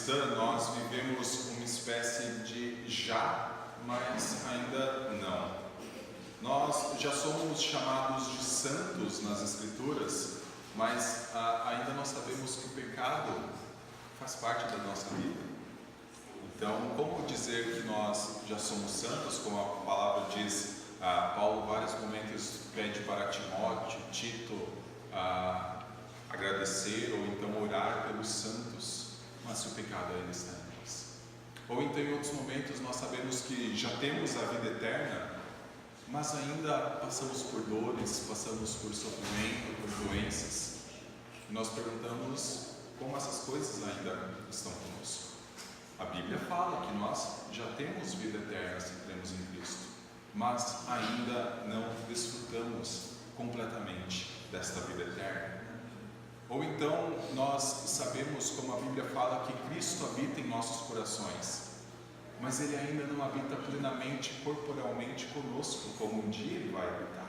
cristã, nós vivemos uma espécie de já, mas ainda não. Nós já somos chamados de santos nas Escrituras, mas ainda nós sabemos que o pecado faz parte da nossa vida. Então, como dizer que nós já somos santos, como a palavra diz, Paulo, em vários momentos, pede para Timóteo, Tito, agradecer ou então orar pelos santos, mas se o pecado ainda está em nós. Ou então, em outros momentos, nós sabemos que já temos a vida eterna, mas ainda passamos por dores, passamos por sofrimento, por doenças. E nós perguntamos como essas coisas ainda estão conosco. A Bíblia fala que nós já temos vida eterna se cremos em Cristo, mas ainda não desfrutamos completamente desta vida eterna. Ou então nós sabemos, como a Bíblia fala, que Cristo habita em nossos corações, mas Ele ainda não habita plenamente, corporalmente conosco, como um dia Ele vai habitar.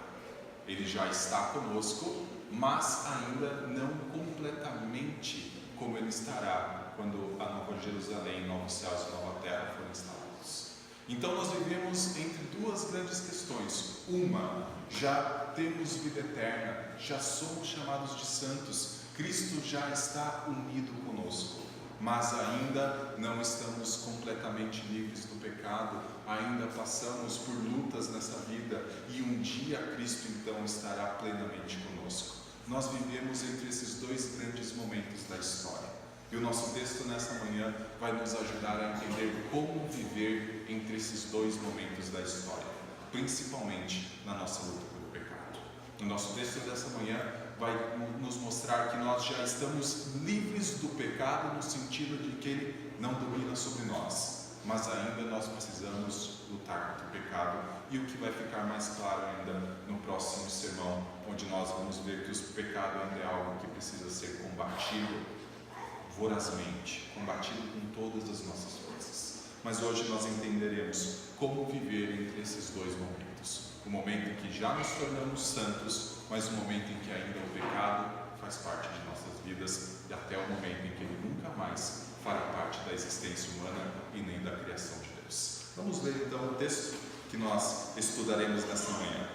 Ele já está conosco, mas ainda não completamente como Ele estará quando a Nova Jerusalém, novos céus e nova terra forem instalados. Então nós vivemos entre duas grandes questões. Uma, já temos vida eterna, já somos chamados de santos, Cristo já está unido conosco, mas ainda não estamos completamente livres do pecado, ainda passamos por lutas nessa vida e um dia Cristo então estará plenamente conosco. Nós vivemos entre esses dois grandes momentos da história. E o nosso texto nessa manhã vai nos ajudar a entender como viver entre esses dois momentos da história, principalmente na nossa luta pelo pecado. O nosso texto dessa manhã vai nos mostrar que nós já estamos livres do pecado no sentido de que ele não domina sobre nós, mas ainda nós precisamos lutar contra o pecado, e o que vai ficar mais claro ainda no próximo sermão, onde nós vamos ver que o pecado ainda é algo que precisa ser combatido vorazmente, combatido com todas as nossas forças. Mas hoje nós entenderemos como viver entre esses dois momentos. O momento em que já nos tornamos santos, mas o momento em que ainda o pecado faz parte de nossas vidas, e até o momento em que ele nunca mais fará parte da existência humana e nem da criação de Deus. Vamos ler então o texto que nós estudaremos nesta manhã.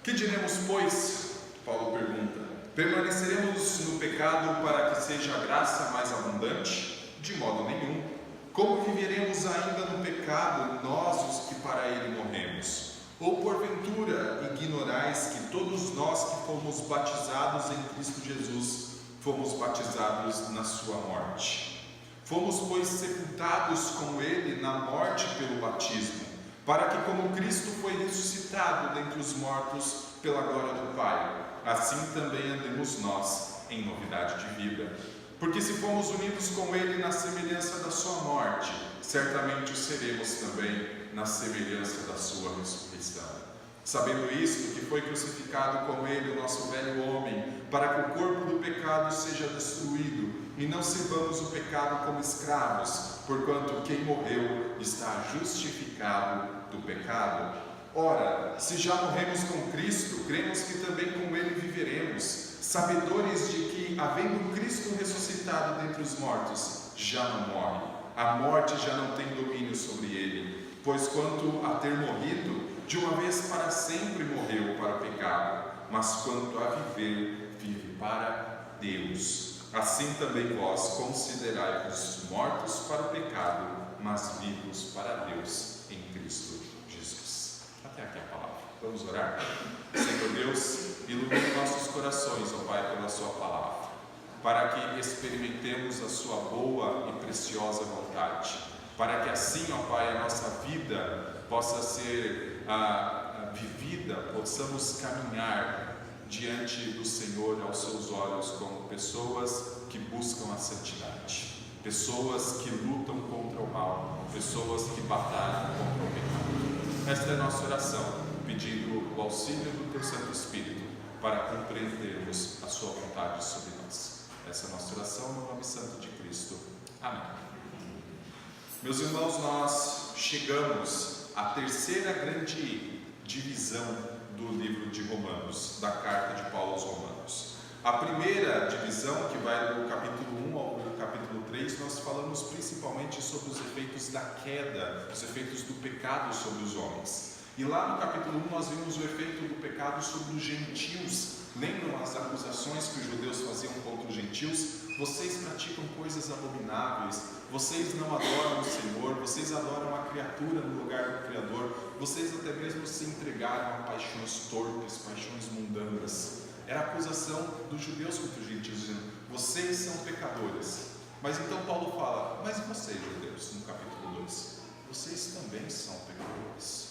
Que diremos, pois? Paulo pergunta. Permaneceremos no pecado para que seja a graça mais abundante? De modo nenhum. Como viveremos ainda no pecado, nós os que para ele morremos? Ou porventura ignorais que todos nós que fomos batizados em Cristo Jesus, fomos batizados na sua morte? Fomos, pois, sepultados com ele na morte pelo batismo, para que como Cristo foi ressuscitado dentre os mortos pela glória do Pai, assim também andemos nós em novidade de vida. Porque se fomos unidos com ele na semelhança da sua morte, certamente o seremos também na semelhança da sua ressurreição. Sabendo isto, que foi crucificado com ele o nosso velho homem, para que o corpo do pecado seja destruído, e não sirvamos o pecado como escravos, porquanto quem morreu está justificado do pecado. Ora, se já morremos com Cristo, cremos que também com ele viveremos, sabedores de que, havendo Cristo ressuscitado dentre os mortos, já não morre. A morte já não tem domínio sobre ele, pois quanto a ter morrido, de uma vez para sempre morreu para o pecado, mas quanto a viver, vive para Deus. Assim também vós considerai-vos mortos para o pecado, mas vivos para Deus em Cristo Jesus. Até aqui a palavra. Vamos orar? Senhor Deus, ilumine nossos corações, ó Pai, pela sua palavra, para que experimentemos a sua boa e preciosa vontade, para que assim, ó Pai, a nossa vida possa ser vivida, possamos caminhar diante do Senhor aos seus olhos como pessoas que buscam a santidade, pessoas que lutam contra o mal, pessoas que batalham contra o pecado. Esta é a nossa oração, pedindo o auxílio do Teu Santo Espírito para compreendermos a sua vontade sobre nós. Essa é a nossa oração no nome santo de Cristo. Amém. Meus irmãos, nós chegamos à terceira grande divisão do livro de Romanos, da carta de Paulo aos Romanos. A primeira divisão, que vai do capítulo 1 ao capítulo 3, nós falamos principalmente sobre os efeitos da queda, os efeitos do pecado sobre os homens. E lá no capítulo 1 nós vimos o efeito do pecado sobre os gentios. Lembram as acusações que os judeus faziam contra os gentios? Vocês praticam coisas abomináveis, vocês não adoram o Senhor, vocês adoram a criatura no lugar do Criador, vocês até mesmo se entregaram a paixões torpes, paixões mundanas. Era a acusação dos judeus contra os gentios, dizendo: vocês são pecadores. Mas então Paulo fala: mas e vocês, judeus, no capítulo 2? Vocês também são pecadores.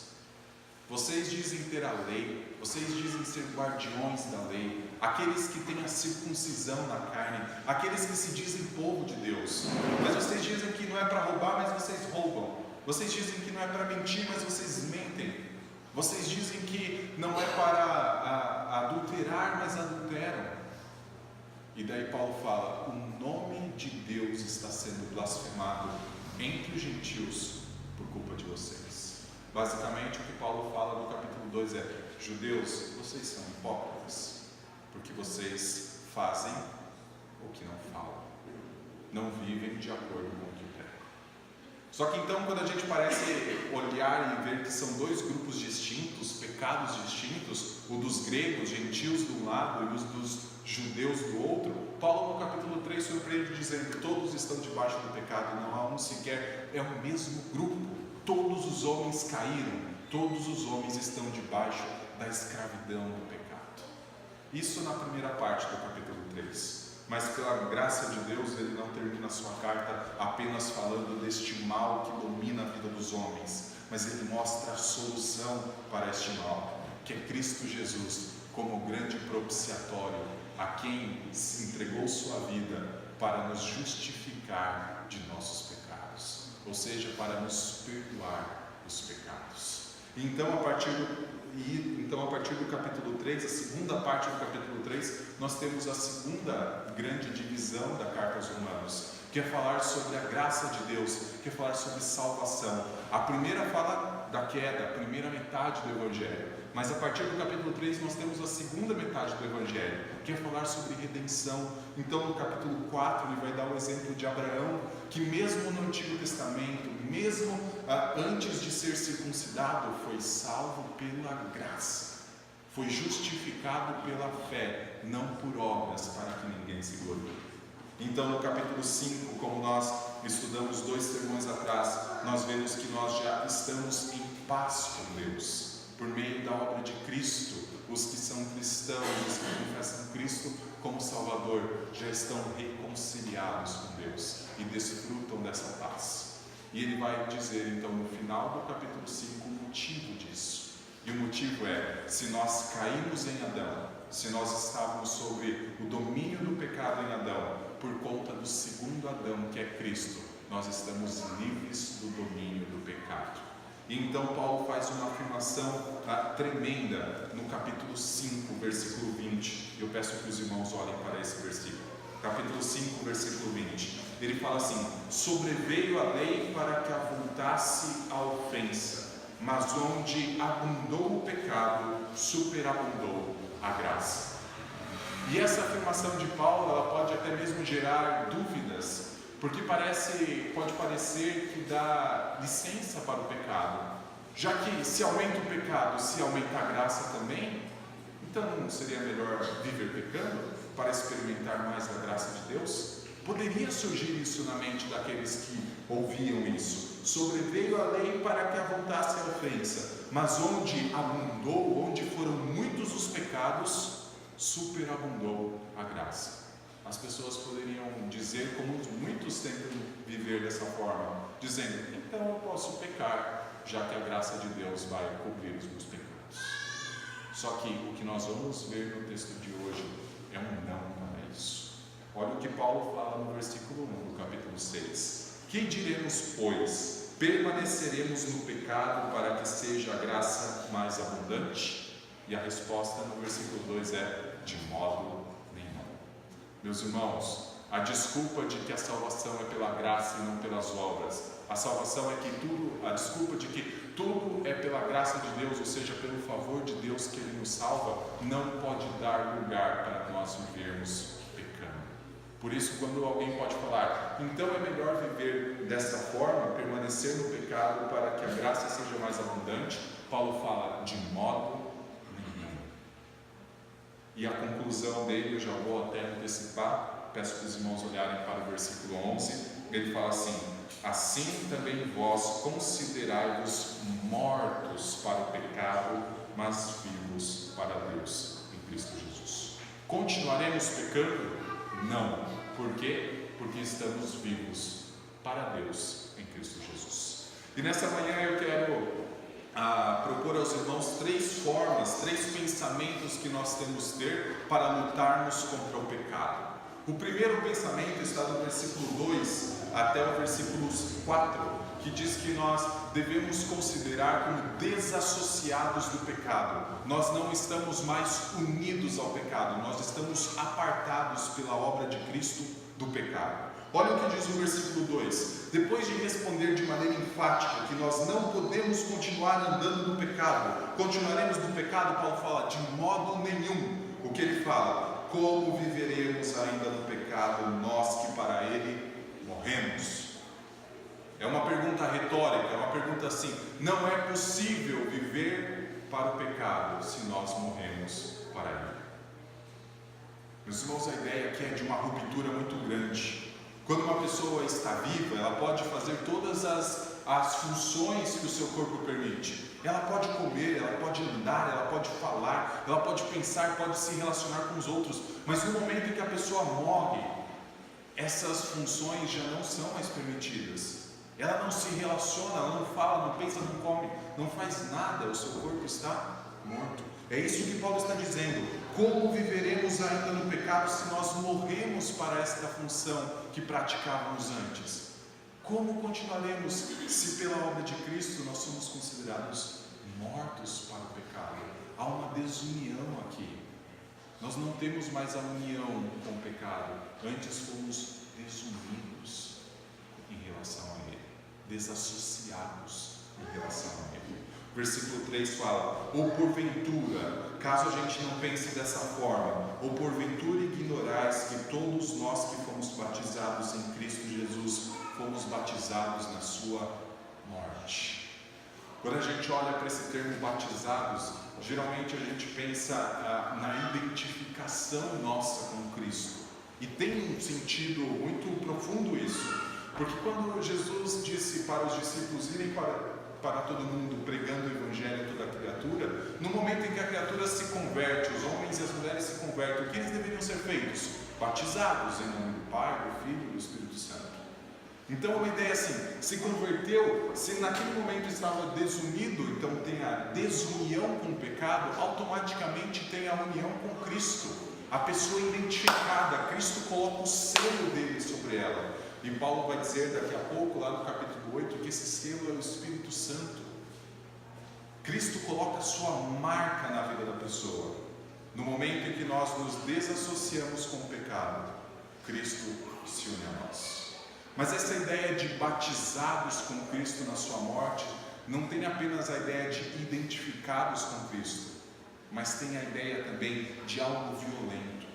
Vocês dizem ter a lei, vocês dizem ser guardiões da lei, aqueles que têm a circuncisão na carne, aqueles que se dizem povo de Deus. Mas vocês dizem que não é para roubar, mas vocês roubam. Vocês dizem que não é para mentir, mas vocês mentem. Vocês dizem que não é para adulterar, mas adulteram. E daí Paulo fala: o nome de Deus está sendo blasfemado entre os gentios por culpa de vocês. Basicamente o que Paulo fala no capítulo 2 é: judeus, vocês são hipócritas, porque vocês fazem o que não falam, não vivem de acordo com o que pregam. Só que então, quando a gente parece olhar e ver que são dois grupos distintos, pecados distintos, o dos gregos, gentios de um lado, e os dos judeus do outro, Paulo no capítulo 3 surpreende dizendo que todos estão debaixo do pecado, não há um sequer, é o mesmo grupo. Todos os homens caíram, todos os homens estão debaixo da escravidão do pecado. Isso na primeira parte do capítulo 3. Mas pela graça de Deus, ele não termina a sua carta apenas falando deste mal que domina a vida dos homens, mas ele mostra a solução para este mal, que é Cristo Jesus, como o grande propiciatório, a quem se entregou sua vida para nos justificar de nossos pecados, ou seja, para nos perdoar os pecados. Então, a partir do capítulo 3, a segunda parte do capítulo 3, nós temos a segunda grande divisão da carta aos Romanos, que é falar sobre a graça de Deus, que é falar sobre salvação. A primeira fala da queda, a primeira metade do Evangelho. Mas a partir do capítulo 3 nós temos a segunda metade do Evangelho, que é falar sobre redenção. Então no capítulo 4 ele vai dar o exemplo de Abraão, que mesmo no Antigo Testamento, mesmo antes de ser circuncidado, foi salvo pela graça, foi justificado pela fé, não por obras, para que ninguém se glorie. Então no capítulo 5, como nós estudamos 2 sermões atrás, nós vemos que nós já estamos em paz com Deus. Por meio da obra de Cristo, os que são cristãos, os que confessam Cristo como Salvador, já estão reconciliados com Deus e desfrutam dessa paz. E ele vai dizer então no final do capítulo 5 o motivo disso. E o motivo é: se nós caímos em Adão, se nós estávamos sob o domínio do pecado em Adão, por conta do segundo Adão, que é Cristo, nós estamos livres do domínio do pecado. E então Paulo faz uma afirmação tremenda no capítulo 5, versículo 20. Eu peço que os irmãos olhem para esse versículo. Capítulo 5, versículo 20. Ele fala assim: sobreveio a lei para que avultasse a ofensa, mas onde abundou o pecado, superabundou a graça. E essa afirmação de Paulo, ela pode até mesmo gerar dúvidas, porque pode parecer que dá licença para o pecado, já que se aumenta o pecado, se aumenta a graça também, então não seria melhor viver pecando para experimentar mais da graça de Deus? Poderia surgir isso na mente daqueles que ouviam isso. Sobreveio a lei para que avultasse a ofensa, mas onde abundou, onde foram muitos os pecados, superabundou a graça. As pessoas poderiam dizer, como muitos tentam viver dessa forma, dizendo: então eu posso pecar, já que a graça de Deus vai cobrir os meus pecados. Só que o que nós vamos ver no texto de hoje é um não para isso. Olha o que Paulo fala no versículo 1 do capítulo 6. Que diremos, pois? Permaneceremos no pecado para que seja a graça mais abundante? E a resposta no versículo 2 é: de modo nenhum. Meus irmãos, a desculpa de que a salvação é pela graça e não pelas obras, a salvação é que a desculpa de que tudo é pela graça de Deus, ou seja, pelo favor de Deus que Ele nos salva, não pode dar lugar para nós vivermos pecando. Por isso, quando alguém pode falar, então é melhor viver dessa forma, permanecer no pecado para que a graça seja mais abundante, Paulo fala, de modo nenhum. E a conclusão dele, eu já vou até antecipar, peço para os irmãos olharem para o versículo 11, ele fala assim: assim também vós considerai-vos mortos para o pecado, mas vivos para Deus em Cristo Jesus. Continuaremos pecando? Não. Por quê? Porque estamos vivos para Deus em Cristo Jesus. E nessa manhã eu quero propor aos irmãos 3 formas, 3 pensamentos que nós temos que ter para lutarmos contra o pecado. O primeiro pensamento está no versículo 2 até o versículo 4, que diz que nós devemos considerar como desassociados do pecado. Nós não estamos mais unidos ao pecado, nós estamos apartados pela obra de Cristo do pecado. Olha o que diz o versículo 2: depois de responder de maneira enfática que nós não podemos continuar andando no pecado, continuaremos no pecado, Paulo fala, de modo nenhum. O que ele fala? Como viveremos ainda no pecado, nós que para ele morremos? É uma pergunta retórica, é uma pergunta assim: não é possível viver para o pecado se nós morremos para ele. Meus irmãos, a ideia aqui é de uma ruptura muito grande. Quando uma pessoa está viva, ela pode fazer todas as funções que o seu corpo permite. Ela pode comer, ela pode andar, ela pode falar, ela pode pensar, pode se relacionar com os outros. Mas no momento em que a pessoa morre, essas funções já não são mais permitidas. Ela não se relaciona, ela não fala, não pensa, não come, não faz nada, o seu corpo está morto. É isso que Paulo está dizendo. Como viveremos ainda no pecado se nós morremos para esta função que praticávamos antes? Como continuaremos se pela obra de Cristo nós somos considerados mortos para o pecado? Há uma desunião aqui. Nós não temos mais a união com o pecado. Antes fomos desunidos em relação a ele, desassociados em relação a ele. Versículo 3 fala: ou porventura, caso a gente não pense dessa forma, ou porventura ignorais que todos nós que fomos batizados em Cristo Jesus, fomos batizados na sua morte. Quando a gente olha para esse termo batizados, geralmente a gente pensa na identificação nossa com Cristo. E tem um sentido muito profundo isso, porque quando Jesus disse para os discípulos irem para todo mundo pregando o Evangelho a toda criatura, no momento em que a criatura se converte, os homens e as mulheres se convertem, o que eles deveriam ser feitos? Batizados em nome do Pai, do Filho e do Espírito Santo. Então uma ideia assim, se converteu, se naquele momento estava desunido, então tem a desunião com o pecado, automaticamente tem a união com Cristo. A pessoa identificada, Cristo coloca o selo dele sobre ela. E Paulo vai dizer daqui a pouco, lá no capítulo 8, que esse selo é o Espírito Santo. Cristo coloca a sua marca na vida da pessoa. No momento em que nós nos desassociamos com o pecado, Cristo se une a nós. Mas essa ideia de batizados com Cristo na sua morte, não tem apenas a ideia de identificados com Cristo, mas tem a ideia também de algo violento.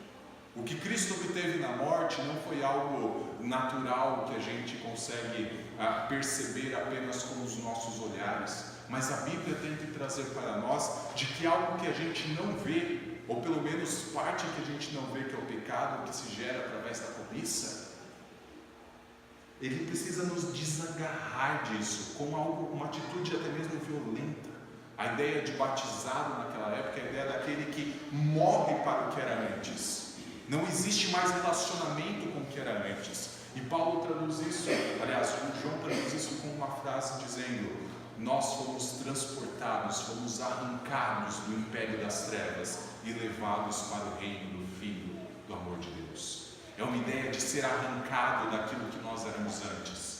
O que Cristo obteve na morte não foi algo natural que a gente consegue perceber apenas com os nossos olhares, mas a Bíblia tem que trazer para nós de que algo que a gente não vê, ou pelo menos parte que a gente não vê, que é o pecado que se gera através da cobiça, ele precisa nos desagarrar disso, com uma atitude até mesmo violenta. A ideia de batizado naquela época é a ideia daquele que morre para o que era antes. Não existe mais relacionamento com o que era antes. E Paulo traduz isso, aliás, o João traduz isso com uma frase dizendo: nós fomos transportados, fomos arrancados do império das trevas e levados para o reino do Filho do amor de Deus. É uma ideia de ser arrancado daquilo que nós éramos antes.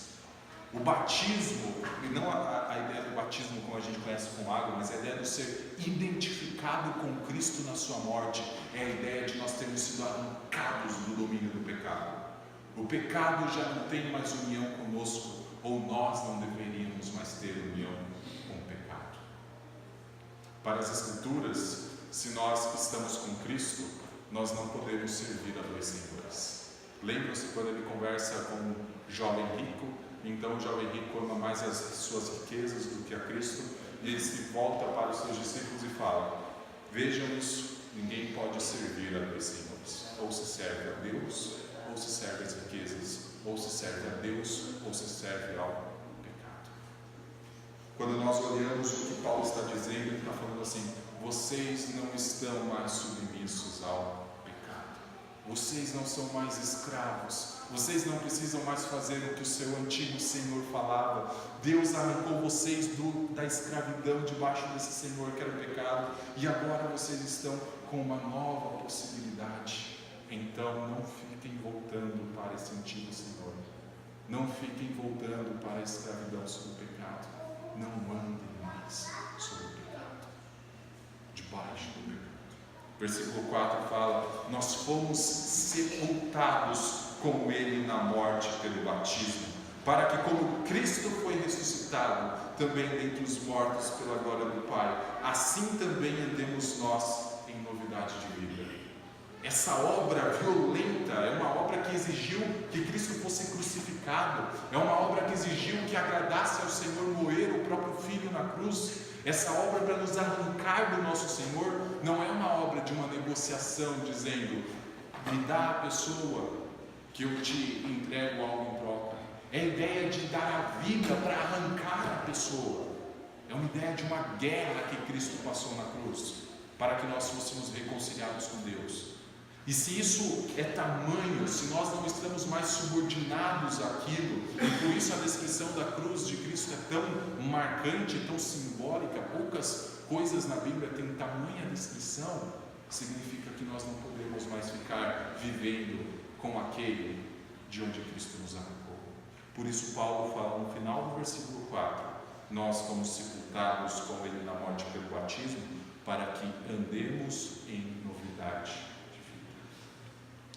O batismo, e não a ideia do batismo como a gente conhece com água, mas a ideia de ser identificado com Cristo na sua morte, é a ideia de nós termos sido arrancados do domínio do pecado. O pecado já não tem mais união conosco, ou nós não deveríamos mais ter união com o pecado. Para as Escrituras, se nós estamos com Cristo, nós não podemos servir a dois senhores. Lembram-se quando ele conversa com um jovem rico? Então o jovem rico ama mais as suas riquezas do que a Cristo, e ele se volta para os seus discípulos e fala: vejam isso, ninguém pode servir a dois senhores, ou se serve a Deus, ou se serve às riquezas, ou se serve a Deus, ou se serve ao pecado. Quando nós olhamos o que Paulo está dizendo, ele está falando assim: vocês não estão mais submissos ao pecado, vocês não são mais escravos, vocês não precisam mais fazer o que o seu antigo Senhor falava. Deus arrancou vocês da escravidão debaixo desse Senhor que era o pecado, e agora vocês estão com uma nova possibilidade. Então não fiquem voltando para esse antigo Senhor, não fiquem voltando para a escravidão sob o pecado, não andem mais sob o pecado, debaixo do pecado. Versículo 4 fala: nós fomos sepultados com Ele na morte pelo batismo, para que como Cristo foi ressuscitado também dentre os mortos pela glória do Pai, assim também andemos nós em novidade de vida. Essa obra violenta é uma obra que exigiu que Cristo fosse crucificado, é uma obra que exigiu que agradasse ao Senhor moer o próprio Filho na cruz. Essa obra para nos arrancar do nosso Senhor não é uma obra de uma negociação dizendo: me dá a pessoa que eu te entrego algo em troca. É a ideia de dar a vida para arrancar a pessoa. É uma ideia de uma guerra que Cristo passou na cruz para que nós fôssemos reconciliados com Deus. E se isso é tamanho, se nós não estamos mais subordinados àquilo, e por isso a descrição da cruz de Cristo é tão marcante, tão simbólica, poucas coisas na Bíblia têm tamanha descrição, significa que nós não podemos mais ficar vivendo com aquele de onde Cristo nos arrancou. Por isso Paulo fala no final do versículo 4: nós fomos sepultados com Ele na morte pelo batismo, para que andemos em novidade de vida.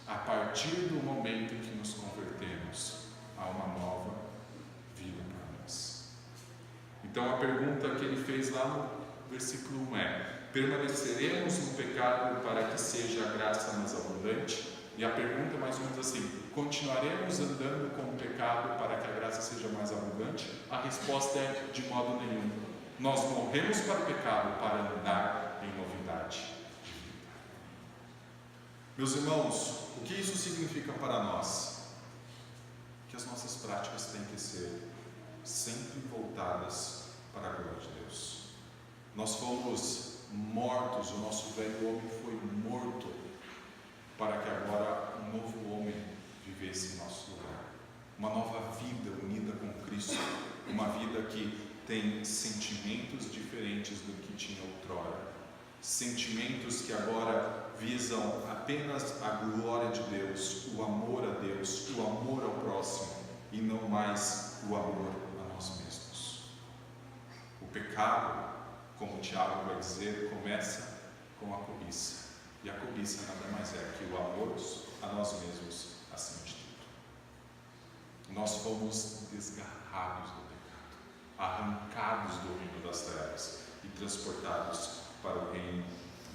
A partir do momento em que nos convertemos, há uma nova vida para nós. Então a pergunta que ele fez lá no versículo 1 é: permaneceremos no pecado para que seja a graça mais abundante? E a pergunta mais ou menos assim: continuaremos andando com o pecado para que a graça seja mais abundante? A resposta é: de modo nenhum. Nós morremos para o pecado para andar em novidade de vida. Meus irmãos, o que isso significa para nós? Que as nossas práticas têm que ser sempre voltadas para a glória de Deus. Nós fomos mortos, o nosso velho homem foi morto, para que agora um novo homem vivesse em nosso lugar. Uma nova vida unida com Cristo, uma vida que tem sentimentos diferentes do que tinha outrora, sentimentos que agora visam apenas a glória de Deus, o amor a Deus, o amor ao próximo, e não mais o amor a nós mesmos. O pecado, como Tiago vai dizer, começa com a cobiça. E a cobiça nada mais é que o amor a nós mesmos acima de tudo. Nós fomos desgarrados do pecado, arrancados do reino das trevas e transportados para o reino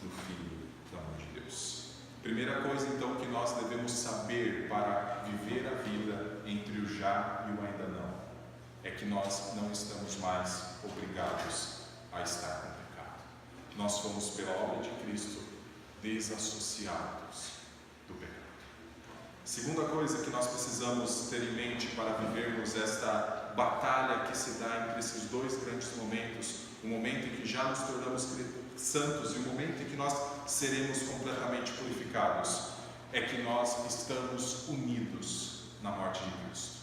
do Filho do amor de Deus. Primeira coisa então que nós devemos saber para viver a vida entre o já e o ainda não, é que nós não estamos mais obrigados a estar com o pecado. Nós fomos pela obra de Cristo desassociados do pecado. Segunda coisa que nós precisamos ter em mente para vivermos esta batalha que se dá entre esses dois grandes momentos, o momento em que já nos tornamos santos e o momento em que nós seremos completamente purificados, é que nós estamos unidos na morte de Cristo.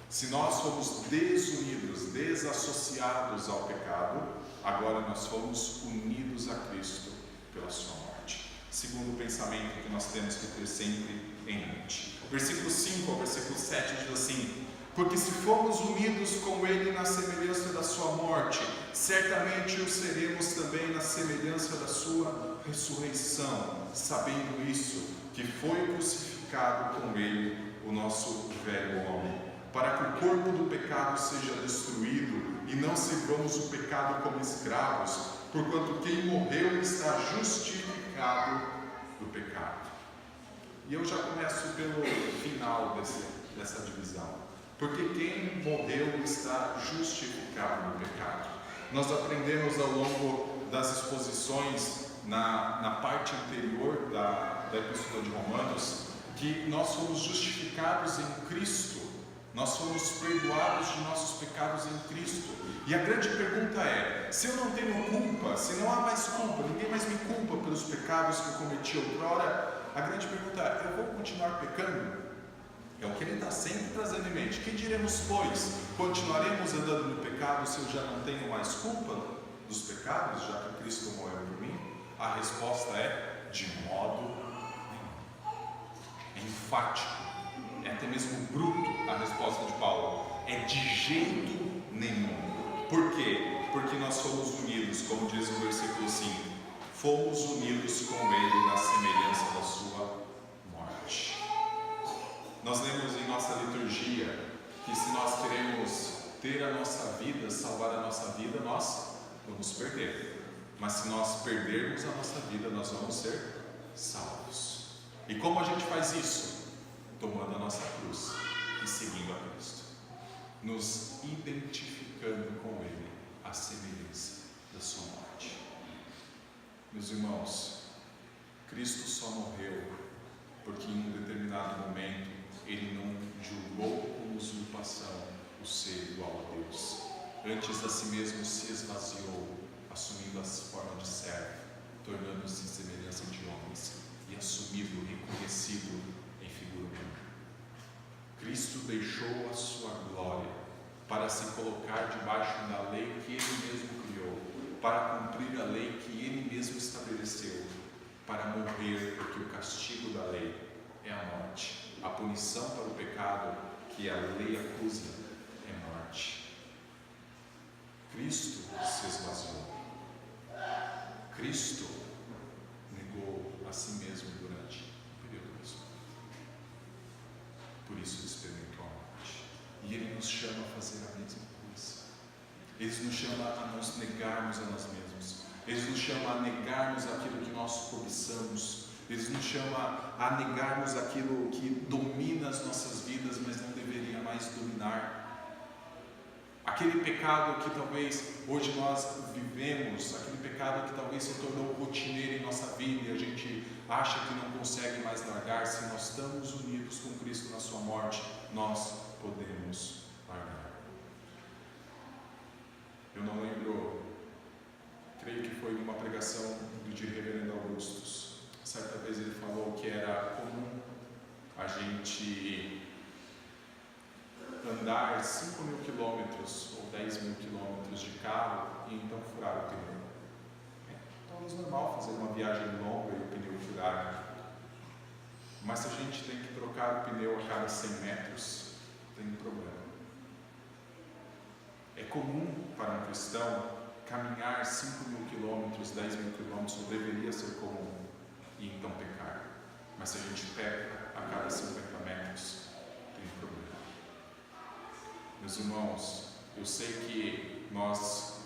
Se nós fomos desunidos, desassociados ao pecado, agora nós fomos unidos a Cristo pela sua morte. Segundo pensamento que nós temos que ter sempre em mente. O versículo 5 ao versículo 7 diz assim: porque se formos unidos com Ele na semelhança da sua morte, certamente o seremos também na semelhança da sua ressurreição, sabendo isso, que foi crucificado com Ele o nosso velho homem, para que o corpo do pecado seja destruído e não sirvamos o pecado como escravos, porquanto quem morreu está justificado do pecado. E eu já começo pelo final dessa divisão. Porque quem morreu está justificado no pecado. Nós aprendemos ao longo das exposições na parte anterior da Epístola de Romanos que nós somos justificados em Cristo. Nós somos perdoados de nossos pecados em Cristo. E a grande pergunta é: se eu não tenho culpa, se não há mais culpa, ninguém mais me culpa pelos pecados que eu cometi outrora, a grande pergunta é: eu vou continuar pecando? É o que ele está sempre trazendo em mente. Que diremos, pois? Continuaremos andando no pecado se eu já não tenho mais culpa dos pecados, já que Cristo morreu por mim? A resposta é: de modo nenhum. É enfático, é até mesmo bruto a resposta de Paulo. É de jeito nenhum. Por quê? Porque nós somos unidos, como diz o versículo 5, fomos unidos com Ele na semelhança da sua morte. Nós lemos em nossa liturgia que se nós queremos ter a nossa vida, salvar a nossa vida, nós vamos perder. Mas se nós perdermos a nossa vida, nós vamos ser salvos. E como a gente faz isso? Tomando a nossa cruz e seguindo a Cristo, nos identificando com Ele, a semelhança da sua morte. Meus irmãos, Cristo só morreu porque em um determinado momento Ele não julgou com usurpação o ser igual a Deus. Antes a si mesmo se esvaziou, assumindo a forma de servo, tornando-se em semelhança de homens e assumido, reconhecido em figura humana. Cristo deixou a sua glória para se colocar debaixo da lei que Ele mesmo criou, para cumprir a lei que Ele mesmo estabeleceu, para morrer, porque o castigo da lei é a morte. A punição para o pecado que a lei acusa é morte. Cristo se esvaziou. Cristo negou a si mesmo durante o período da sua vida. Por isso Ele experimentou a morte. E Ele nos chama a fazer a mesma coisa. Ele nos chama a nos negarmos a nós mesmos. Ele nos chama a negarmos aquilo que nós cobiçamos. Ele nos chama a negarmos aquilo que domina as nossas vidas, mas não deveria mais dominar. Aquele pecado que talvez hoje nós vivemos, aquele pecado que talvez se tornou rotineiro em nossa vida e a gente acha que não consegue mais largar. Se nós estamos unidos com Cristo na sua morte, nós podemos largar. Eu não lembro, creio que foi numa pregação do Reverendo Augustus. Certa vez ele falou que era comum a gente andar 5.000 quilômetros ou 10.000 quilômetros de carro e então furar o pneu. É talvez normal fazer uma viagem longa e o pneu furar. Mas se a gente tem que trocar o pneu a cada 100 metros, tem um problema. É comum para um cristão caminhar 5.000 quilômetros, 10.000 quilômetros, ou deveria ser comum, e então pecar. Mas se a gente peca a cada 50 metros, tem um problema. Meus irmãos, eu sei que nós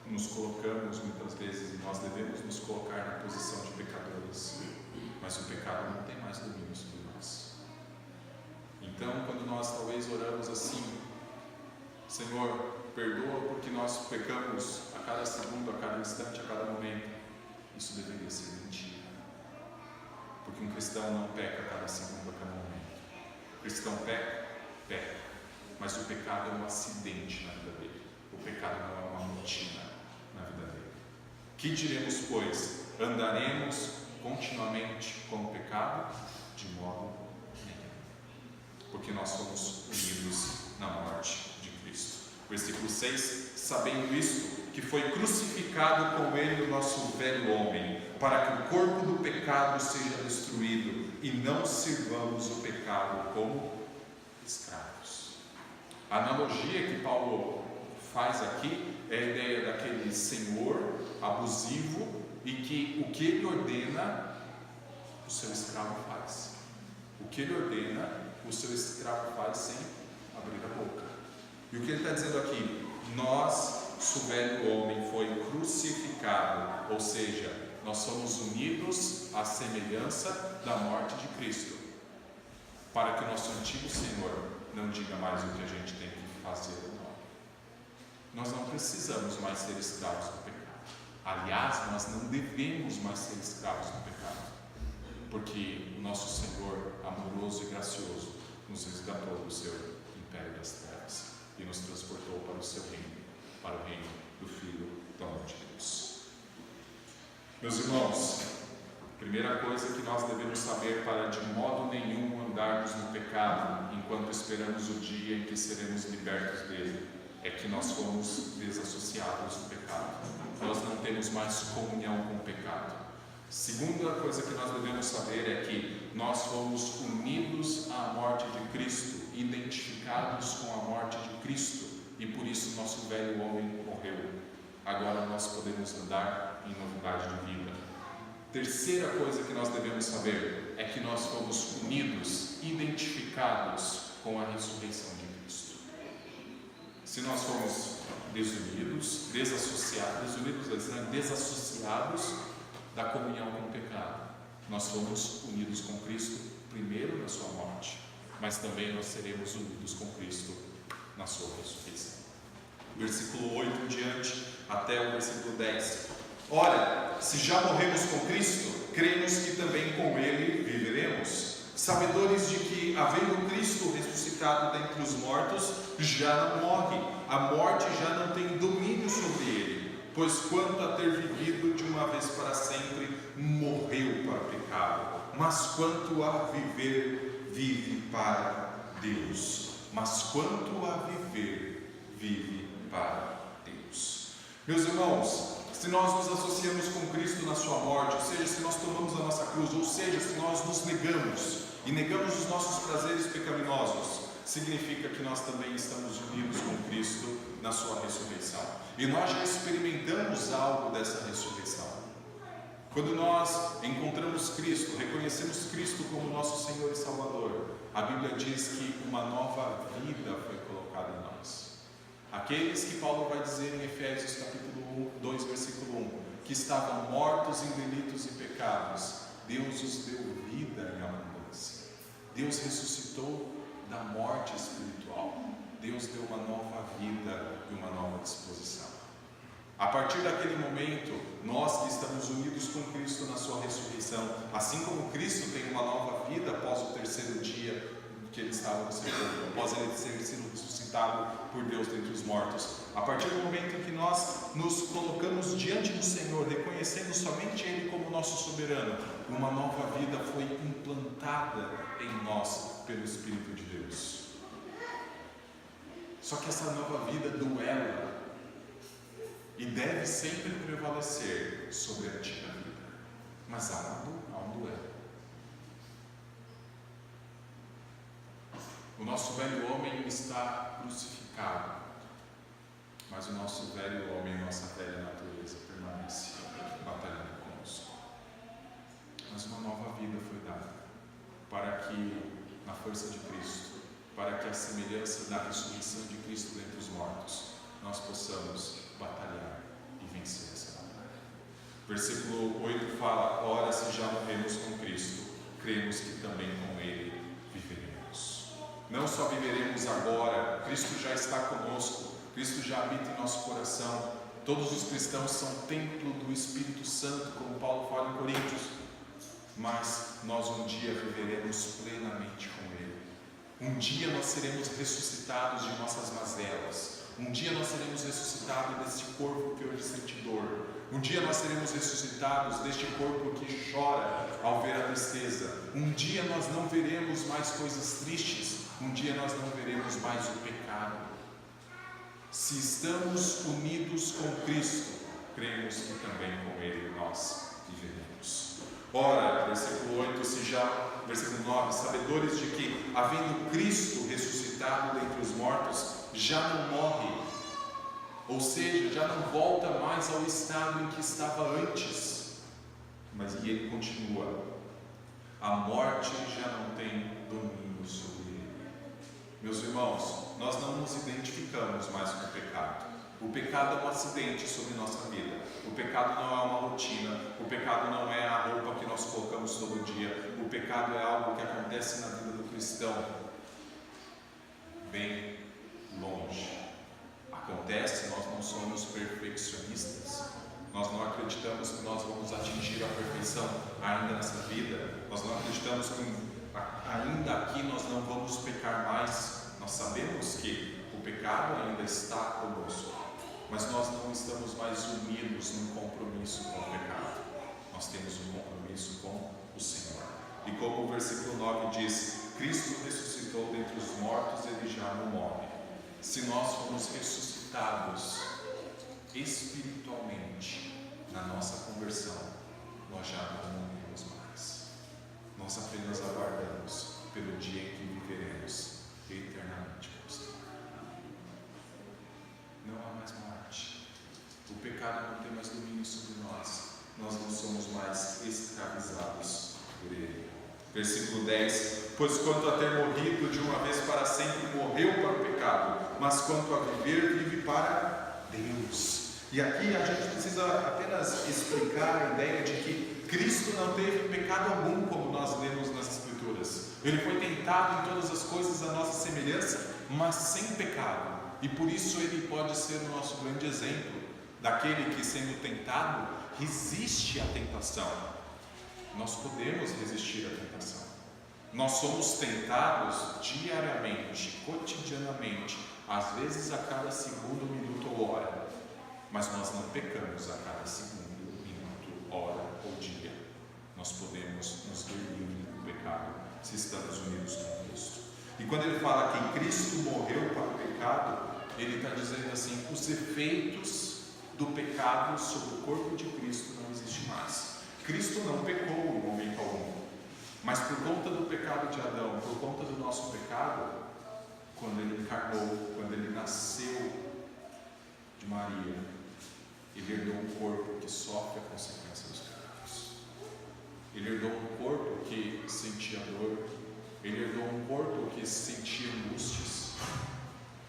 nos colocamos muitas vezes, e nós devemos nos colocar na posição de pecadores, mas o pecado não tem mais domínio sobre nós. Então, quando nós talvez oramos assim: Senhor, perdoa porque nós pecamos a cada segundo, a cada instante, a cada momento, isso deveria ser mentira. Porque um cristão não peca a cada segundo, a cada momento. O cristão peca, mas o pecado é um acidente na vida dele. O pecado não é uma rotina na vida dele. Que diremos, pois? Andaremos continuamente com o pecado? De modo nenhum. Porque nós somos unidos na morte de Cristo. Versículo 6: sabendo isto, que foi crucificado com Ele o nosso velho homem, para que o corpo do pecado seja destruído e não sirvamos o pecado como escravos. A analogia que Paulo faz aqui é a ideia daquele senhor abusivo e que o que ele ordena, o seu escravo faz. O que ele ordena, o seu escravo faz sem abrir a boca. E o que ele está dizendo aqui? Nosso velho homem foi crucificado, ou seja, nós somos unidos à semelhança da morte de Cristo, para que o nosso antigo Senhor não diga mais o que a gente tem que fazer ou não. Nós não precisamos mais ser escravos do pecado. Aliás, nós não devemos mais ser escravos do pecado, porque o nosso Senhor, amoroso e gracioso, nos resgatou do seu império das trevas e nos transportou para o seu reino, para o reino do Filho do amor de Deus. Meus irmãos, a primeira coisa que nós devemos saber para de modo nenhum andarmos no pecado enquanto esperamos o dia em que seremos libertos dele, é que nós fomos desassociados do pecado. Nós não temos mais comunhão com o pecado. Segunda coisa que nós devemos saber é que nós fomos unidos à morte de Cristo, identificados com a morte de Cristo, e por isso nosso velho homem morreu. Agora nós podemos andar em novidade de vida. Terceira coisa que nós devemos saber é que nós fomos unidos, identificados com a ressurreição de Cristo. Se nós fomos desunidos, desassociados da comunhão com o pecado, nós fomos unidos com Cristo primeiro na sua morte, mas também nós seremos unidos com Cristo na sua ressurreição. Versículo 8 em diante, até o versículo 10. Ora, se já morremos com Cristo, cremos que também com Ele viveremos, sabedores de que, havendo Cristo ressuscitado dentre os mortos, já não morre, a morte já não tem domínio sobre ele, pois quanto a ter vivido de uma vez para sempre, morreu para o pecado, mas quanto a viver, vive para Deus. Mas quanto a viver, vive para Deus. Meus irmãos, se nós nos associamos com Cristo na sua morte, ou seja, se nós tomamos a nossa cruz, ou seja, se nós nos negamos e negamos os nossos prazeres pecaminosos, significa que nós também estamos unidos com Cristo na sua ressurreição. E nós já experimentamos algo dessa ressurreição. Quando nós encontramos Cristo, reconhecemos Cristo como nosso Senhor e Salvador, a Bíblia diz que uma nova vida foi colocada em nós. Aqueles que Paulo vai dizer em Efésios capítulo 2, versículo 1, que estavam mortos em delitos e pecados, Deus os deu vida em abundância. Deus ressuscitou da morte espiritual. Deus deu uma nova vida e uma nova disposição. A partir daquele momento, nós que estamos unidos com Cristo na sua ressurreição, assim como Cristo tem uma nova vida após o terceiro dia que ele estava no sepulcro, após ele ter sido ressuscitado por Deus dentre os mortos, a partir do momento em que nós nos colocamos diante do Senhor, reconhecendo somente Ele como nosso soberano, uma nova vida foi implantada em nós pelo Espírito de Deus. Só que essa nova vida duela e deve sempre prevalecer sobre a antiga vida. Mas há um duelo. O nosso velho homem está crucificado, mas o nosso velho homem, nossa velha natureza permanece batalhando conosco. Mas uma nova vida foi dada para que, na força de Cristo, para que a semelhança da ressurreição de Cristo dentre os mortos, nós possamos batalhar e vencer essa batalha. Versículo 8 fala: ora, se já morremos com Cristo, cremos que também com Ele viveremos. Não só viveremos agora, Cristo já está conosco, Cristo já habita em nosso coração. Todos os cristãos são templo do Espírito Santo, como Paulo fala em Coríntios. Mas nós um dia viveremos plenamente com Ele. Um dia nós seremos ressuscitados de nossas mazelas. Um dia nós seremos ressuscitados deste corpo que hoje sente dor. Um dia nós seremos ressuscitados deste corpo que chora ao ver a tristeza. Um dia nós não veremos mais coisas tristes. Um dia nós não veremos mais o pecado. Se estamos unidos com Cristo, cremos que também com Ele nós viveremos. Ora, versículo 8, versículo 9, sabedores de que, havendo Cristo ressuscitado dentre os mortos, já não morre, ou seja, já não volta mais ao estado em que estava antes. Mas e ele continua: a morte já não tem domínio sobre ele. Meus irmãos, nós não nos identificamos mais com o pecado. O pecado é um acidente sobre nossa vida. O pecado não é uma rotina. O pecado não é a roupa que nós colocamos todo dia. O pecado é algo que acontece na vida do cristão bem longe. Acontece, nós não somos perfeccionistas. Nós não acreditamos que nós vamos atingir a perfeição ainda nessa vida. Nós não acreditamos que ainda aqui nós não vamos pecar mais. Nós sabemos que o pecado ainda está conosco, mas nós não estamos mais unidos num compromisso com o pecado. Nós temos um compromisso com o Senhor. E como o versículo 9 diz, Cristo ressuscitou dentre os mortos, Ele já não morre. Se nós formos ressuscitados espiritualmente na nossa conversão, nós já não morremos mais. Nós apenas aguardamos pelo dia em que viveremos eternamente com o Senhor. Não há mais morte. O pecado não tem mais domínio sobre nós. Nós não somos mais escravizados por ele. Versículo 10: Pois quanto a ter morrido de uma vez para sempre, morreu para o pecado, mas quanto a viver, vive para Deus. E aqui a gente precisa apenas explicar a ideia de que Cristo não teve pecado algum, como nós lemos nas Escrituras. Ele foi tentado em todas as coisas à nossa semelhança, mas sem pecado. E por isso ele pode ser o nosso grande exemplo, daquele que, sendo tentado, resiste à tentação. Nós podemos resistir à tentação. Nós somos tentados diariamente, cotidianamente, às vezes a cada segundo, minuto ou hora. Mas nós não pecamos a cada segundo, minuto, hora ou dia. Nós podemos nos ver livres do pecado se estamos unidos com Cristo. E quando ele fala que Cristo morreu para o pecado, ele está dizendo assim: os efeitos do pecado sobre o corpo de Cristo não existem mais. Cristo não pecou em momento algum, mas por conta do pecado de Adão, por conta do nosso pecado, quando ele encarnou, quando ele nasceu de Maria, ele herdou um corpo que sofre a consequência dos pecados. Ele herdou um corpo que sentia dor. Ele herdou um corpo que sentia angústias.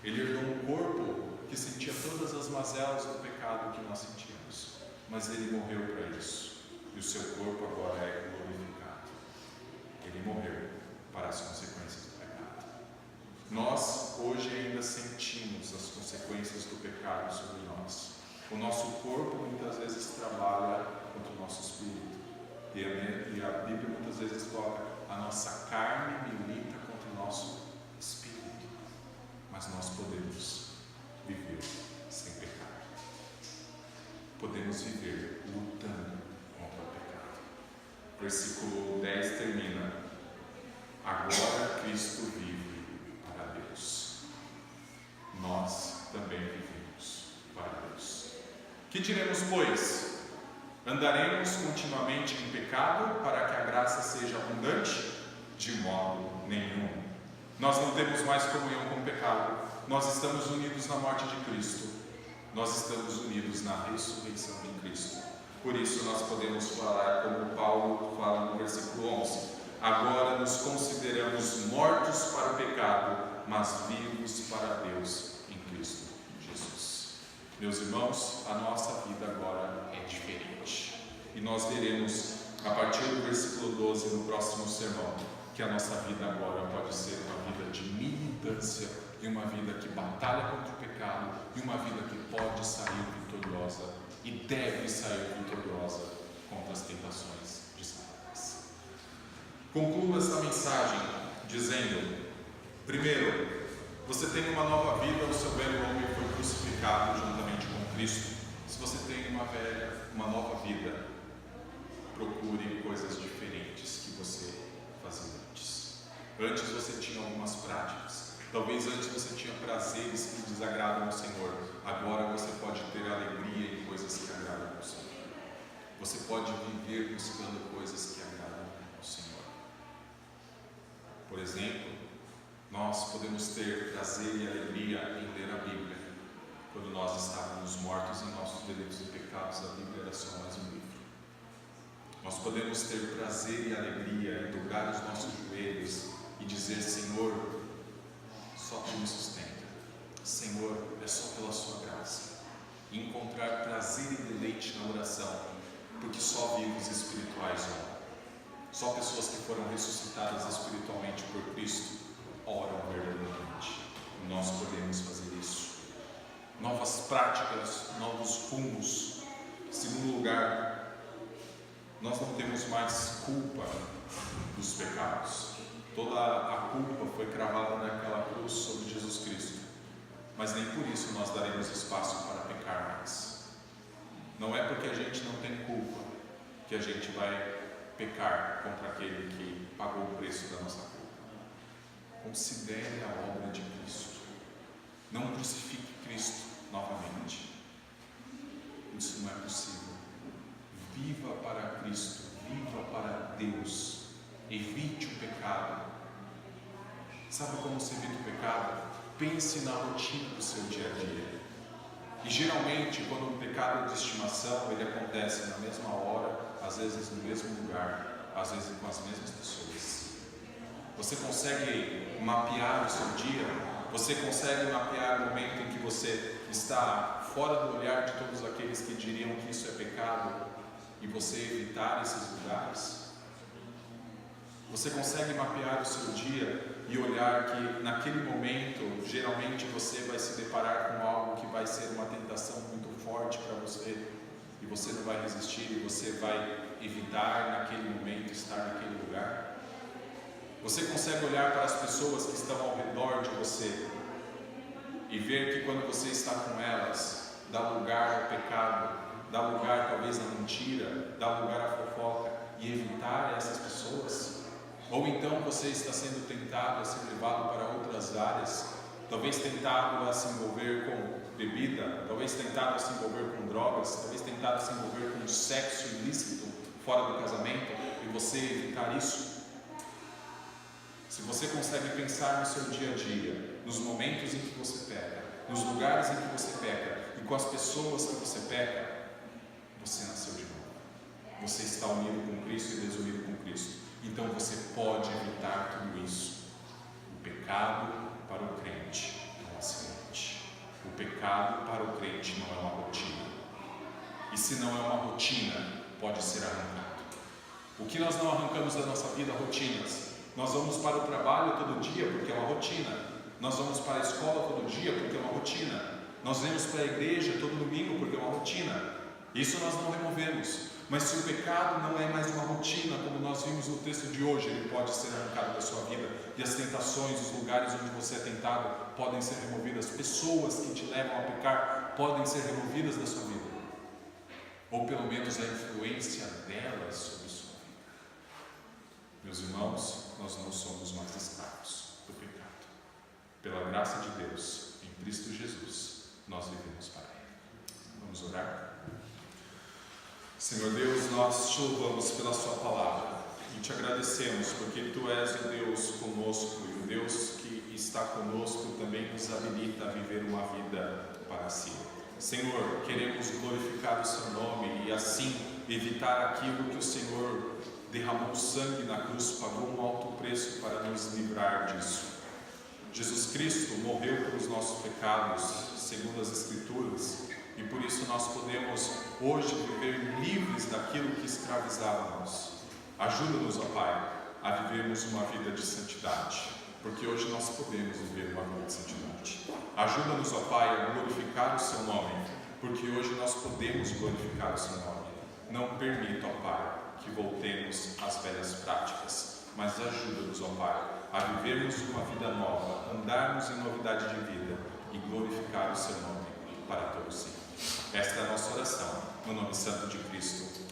Ele herdou um corpo que sentia todas as mazelas do pecado que nós sentimos. Mas ele morreu para isso. E o seu corpo agora é glorificado. Ele morreu para as consequências do pecado. Nós hoje ainda sentimos as consequências do pecado sobre nós. O nosso corpo muitas vezes trabalha contra o nosso espírito. E a Bíblia muitas vezes coloca: a nossa carne milita contra o nosso espírito. Mas nós podemos viver sem pecar. Podemos viver lutando contra o pecado. Versículo 10 termina: agora Cristo vive para Deus. Nós também vivemos para Deus. Que diremos, pois? Andaremos continuamente em pecado para que a graça seja abundante? De modo nenhum. Nós não temos mais comunhão com o pecado. Nós estamos unidos na morte de Cristo. Nós estamos unidos na ressurreição de Cristo. Por isso nós podemos falar como Paulo fala no versículo 11: agora nos consideramos mortos para o pecado, mas vivos para Deus em Cristo Jesus. Meus irmãos, a nossa vida agora é diferente. E nós veremos a partir do versículo 12 no próximo sermão que a nossa vida agora pode ser uma vida de militância e uma vida que batalha contra o pecado e uma vida que pode sair vitoriosa e deve sair vitoriosa contra as tentações de Satanás. Concluo esta mensagem dizendo: primeiro, você tem uma nova vida, o seu velho homem foi crucificado juntamente com Cristo. Se você tem uma nova vida, procure coisas diferentes que você fazia antes. Antes você tinha algumas práticas. Talvez antes você tinha prazeres que desagradam ao Senhor. Agora você pode ter alegria em coisas que agradam ao Senhor. Você pode viver buscando coisas que agradam ao Senhor. Por exemplo, nós podemos ter prazer e alegria em ler a Bíblia. Quando nós estávamos mortos em nossos delitos e pecados, a Bíblia era só mais um livro. Nós podemos ter prazer e alegria em dobrar os nossos joelhos e dizer: Senhor, só Tu me sustenta. Senhor, é só pela Sua graça. e encontrar prazer e deleite na oração, porque só vivos espirituais oram. Só pessoas que foram ressuscitadas espiritualmente por Cristo oram verdadeiramente. E nós podemos fazer isso. Novas práticas, novos rumos. Segundo lugar, nós não temos mais culpa dos pecados. Toda a culpa foi cravada naquela cruz sobre Jesus Cristo. Mas nem por isso nós daremos espaço para pecar mais. Não é porque a gente não tem culpa que a gente vai pecar contra aquele que pagou o preço da nossa culpa. Considere a obra de Cristo. Não crucifique Cristo novamente. Isso não é possível. Viva para Cristo, viva para Deus. Evite o pecado. Sabe como se evita o pecado? Pense na rotina do seu dia a dia. E geralmente, quando um pecado de estimação, ele acontece na mesma hora, às vezes no mesmo lugar, às vezes com as mesmas pessoas. Você consegue mapear o seu dia? Você consegue mapear o momento em que você está fora do olhar de todos aqueles que diriam que isso é pecado e você evitar esses lugares? Você consegue mapear o seu dia e olhar que naquele momento, geralmente você vai se deparar com algo que vai ser uma tentação muito forte para você e você não vai resistir e você vai evitar naquele momento estar naquele lugar? Você consegue olhar para as pessoas que estão ao redor de você e ver que quando você está com elas, dá lugar ao pecado, dá lugar talvez à mentira, dá lugar à fofoca e evitar essas pessoas? Ou então você está sendo tentado a ser levado para outras áreas, talvez tentado a se envolver com bebida, talvez tentado a se envolver com drogas, talvez tentado a se envolver com sexo ilícito fora do casamento, e você evitar isso? Se você consegue pensar no seu dia a dia, nos momentos em que você peca, nos lugares em que você peca e com as pessoas que você peca, você nasceu de novo. Você está unido com Cristo e desunido com Cristo. Então você pode evitar tudo isso. O pecado para o crente é um acidente. O pecado para o crente não é uma rotina. E se não é uma rotina, pode ser arrancado. O que nós não arrancamos da nossa vida? Rotinas. Nós vamos para o trabalho todo dia porque é uma rotina. Nós vamos para a escola todo dia porque é uma rotina. Nós vamos para a igreja todo domingo porque é uma rotina. Isso nós não removemos. Mas se o pecado não é mais uma rotina, como nós vimos no texto de hoje, ele pode ser arrancado da sua vida. E as tentações, os lugares onde você é tentado, podem ser removidas. Pessoas que te levam a pecar podem ser removidas da sua vida. Ou pelo menos a influência delas sobre a sua vida. Meus irmãos, nós não somos mais escravos do pecado. Pela graça de Deus, em Cristo Jesus, nós vivemos para Ele. Vamos orar? Senhor Deus, nós te louvamos pela sua palavra e te agradecemos porque tu és o Deus conosco e o Deus que está conosco também nos habilita a viver uma vida para si. Senhor, queremos glorificar o seu nome e assim evitar aquilo que o Senhor derramou sangue na cruz, pagou um alto preço para nos livrar disso. Jesus Cristo morreu pelos nossos pecados, segundo as Escrituras, e por isso nós podemos hoje viver livres daquilo que escravizava-nos. Ajuda-nos, ó Pai, a vivermos uma vida de santidade, porque hoje nós podemos viver uma vida de santidade. Ajuda-nos, ó Pai, a glorificar o seu nome, porque hoje nós podemos glorificar o seu nome. Não permita, ó Pai, que voltemos às velhas práticas, mas ajuda-nos, ó Pai, a vivermos uma vida nova, andarmos em novidade de vida e glorificar o seu nome para todos sempre. Esta é a nossa oração, no nome santo de Cristo.